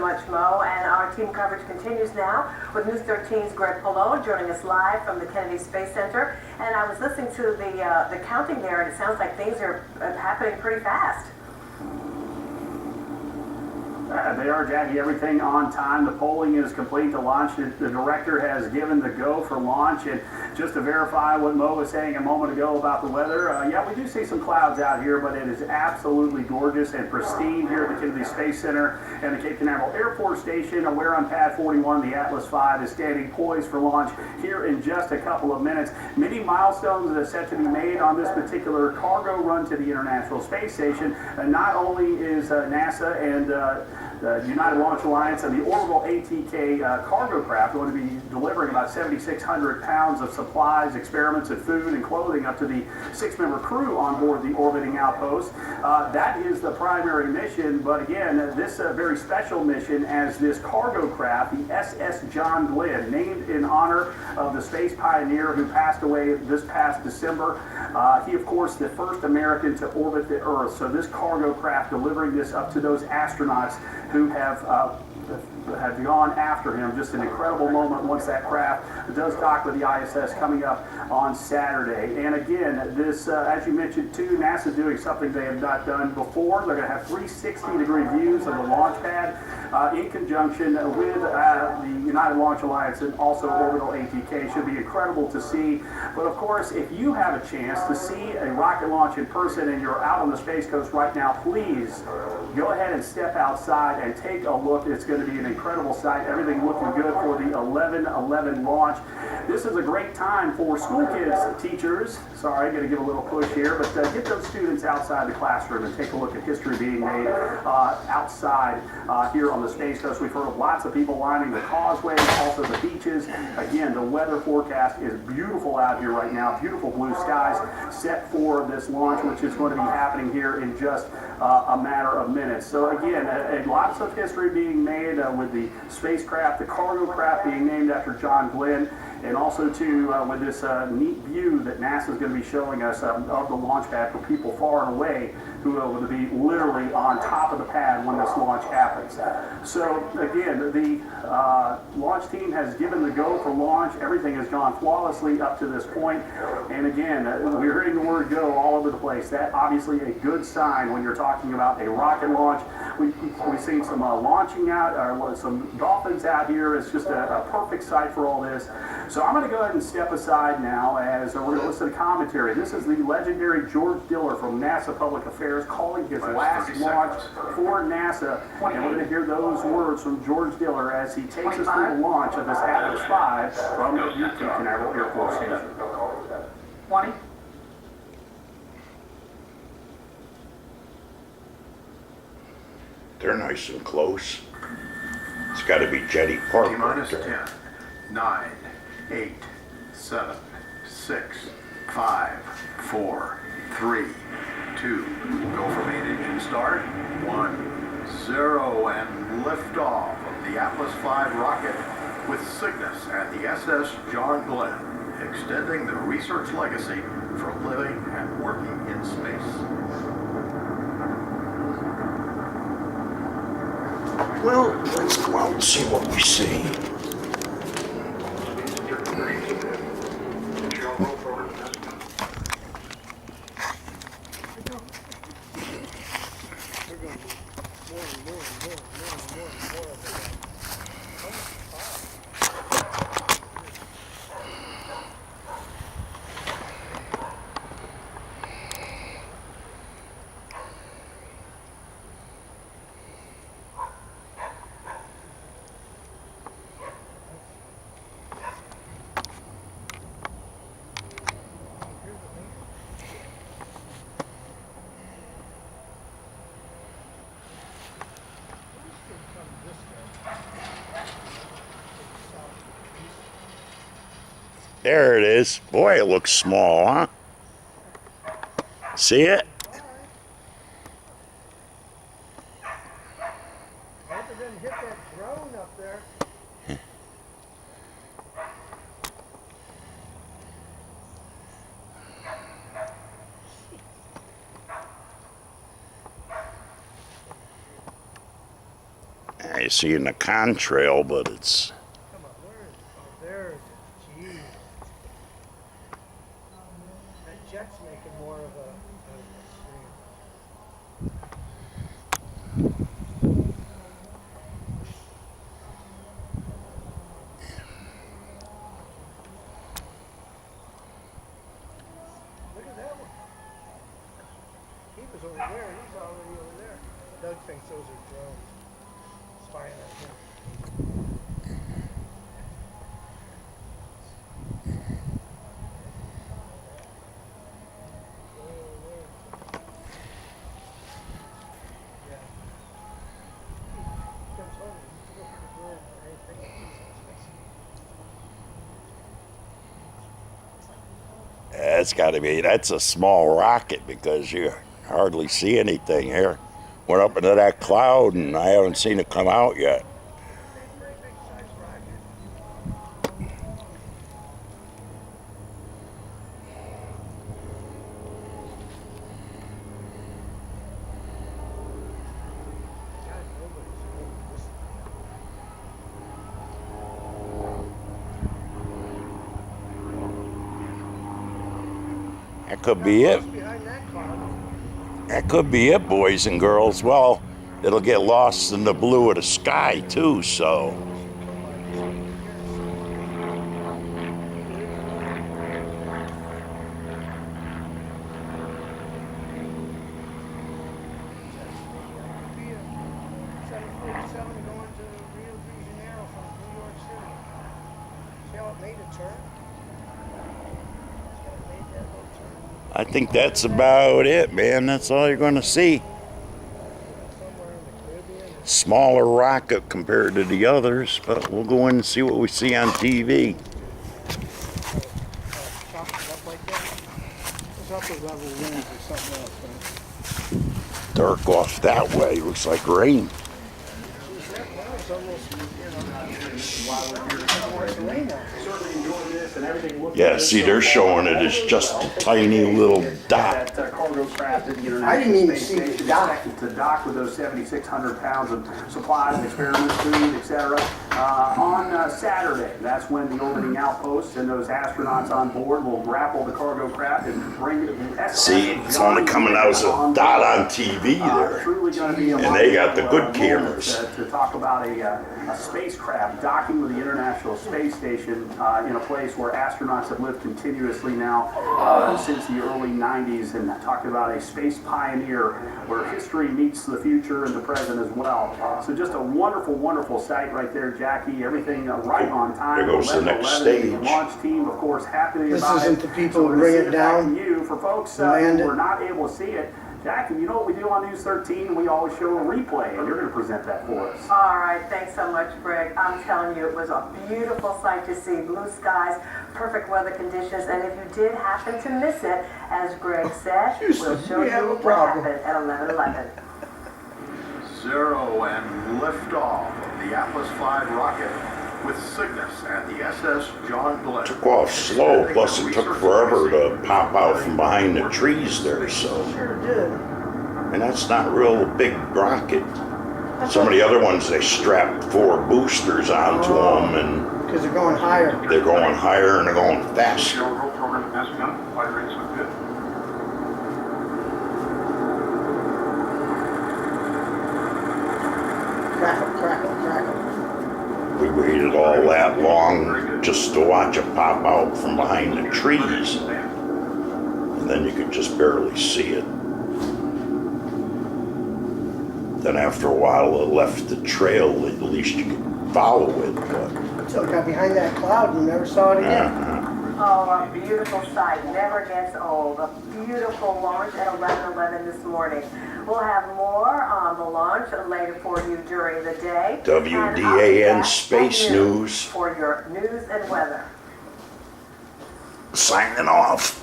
much, Mo. And our team coverage continues now with News 13's Greg Polo joining us live from the Kennedy Space Center. And I was listening to the counting there, and it sounds like things are happening pretty fast. They are, Jackie. Everything on time. The polling is complete. The launch, the director has given the go for launch. And just to verify what Mo was saying a moment ago about the weather, yeah, we do see some clouds out here, but it is absolutely gorgeous and pristine here at the Kennedy Space Center and the Cape Canaveral Air Force Station. We're on pad 41. The Atlas V is standing poised for launch here in just a couple of minutes. Many milestones that are set to be made on this particular cargo run to the International Space Station. Not only is NASA and the United Launch Alliance and the orbital ATK cargo craft going to be delivering about 7,600 pounds of supplies, experiments, and food and clothing up to the 6-member crew on board the orbiting outpost. That is the primary mission, but again, this very special mission as this cargo craft, the SS John Glenn, named in honor of the space pioneer who passed away this past December. He, of course, the first American to orbit the Earth. So this cargo craft delivering this up to those astronauts who have gone after him. Just an incredible moment once that craft does dock with the ISS coming up on Saturday. And again, this, as you mentioned too, NASA doing something they have not done before. They're going to have 360-degree views of the launch pad in conjunction with the United Launch Alliance and also orbital ATK. Should be incredible to see. But of course, if you have a chance to see a rocket launch in person and you're out on the Space Coast right now, please go ahead and step outside and take a look. It's going to be an incredible sight. Everything looking good for the 11/11 launch. This is a great time for school kids, teachers. Sorry, going to give a little push here, but get those students outside the classroom and take a look at history being made outside here on the Space Coast. We've heard of lots of people lining the causeways, also the beaches. Again, the weather forecast is beautiful out here right now. Beautiful blue skies set for this launch, which is going to be happening here in just a matter of minutes. So again, lots of history being made with the spacecraft, the cargo craft being named after John Glenn, and also too with this neat view that NASA is going to be showing us of the launch pad for people far and away who are going to be literally on top of the pad when this launch happens. So again, the launch team has given the go for launch. Everything has gone flawlessly up to this point. And again, we're hearing the word go all over the place. That obviously a good sign when you're talking about a rocket launch. We've seen some launching out, or some dolphins out here. It's just a perfect sight for all this. So I'm going to go ahead and step aside now as we're going to listen to commentary. This is the legendary George Diller from NASA Public Affairs calling his last launch for NASA. And we're going to hear those words from George Diller as he takes us through the launch of this Atlas V from the Canaveral Air Force Station. 20. They're nice and close. It's got to be Jetty Park. T-minus 10, 9, 8, 7, 6, 5, 4, 3, 2. Go for main engine start. 1, 0, and liftoff of the Atlas V rocket with Cygnus and the SS John Glenn, extending the research legacy for living and working in space. Well, let's go out and see what we see. There it is. Boy, it looks small, huh? See it? I hope it didn't hit that drone up there. I see in the contrail, but it's Come on, where is it? Oh, there it is. Jeez. That jet's making more of a stream. Look at that one. He was over there. He's already over there. Doug thinks those are drones. Spying on him. Yeah. He comes home. He's looking for drone or anything. It's got to be, that's a small rocket because you hardly see anything here. Went up into that cloud and I haven't seen it come out yet. Pretty big size rocket. God, nobody's holding this thing. That could be it. What's behind that cloud? That could be it, boys and girls. Well, it'll get lost in the blue of the sky too, so. Be a 747 going to Rio de Janeiro from New York City. See how it made a turn? See how it made that little turn? I think that's about it, man. That's all you're going to see. Somewhere in the Caribbean. Smaller rocket compared to the others, but we'll go in and see what we see on TV. Chopped it up like that. It's upper level winds or something else, man. Dark off that way. Looks like rain. It's almost, Yeah, see, they're showing it as just a tiny little dot. That cargo craft at the International I didn't even Space see the Station dot. expected to dock with those 7,600 pounds of supplies, experiments, food, etc. On Saturday. That's when the orbiting outposts and those astronauts on board will grapple the cargo craft and bring it. See, it's only coming out as a dot on TV there. Truly going to be a And they got the good moment, cameras. to talk about a spacecraft docking with the International Space Station in a place where astronauts have lived continuously now since the early 90s, and talked about a space pioneer where history meets the future and the present as well. So just a wonderful, wonderful sight right there, Jackie. Everything right on time. There goes the next 11:11. stage. The launch team, of course, happy This about it. isn't the people So who we're gonna bring send it back down, to you. For folks who land it. were not able to see it, Jackie, you know what we do on News 13? We always show a replay, and you're going to present that for us. All right, thanks so much, Greg. I'm telling you, it was a beautiful sight to see. Blue skies, perfect weather conditions, and if you did happen to miss it, as Greg said, we'll show we have you a what problem. happened at 11:11. 0 and liftoff of the Atlas V rocket with Cygnus and the SS John Glenn. Took off slow, plus it took forever to pop out from behind the trees there, so. Sure did. And that's not real big rocket. Some of the other ones, they strapped 4 boosters onto them, and Because they're going higher. they're going higher and they're going faster. Overall program has begun. Flight rates look good. Crackle, crackle, crackle. We waited all that long just to watch it pop out from behind the trees, and then you could just barely see it. Then after a while it left the trail, at least you could follow it, but Until it got behind that cloud and never saw it again. Oh, a beautiful sight, never gets old. A beautiful launch at 11:11 this morning. We'll have more on the launch later for you during the day. WDAN And I'll be back Space at noon News. for your news and weather. signing off.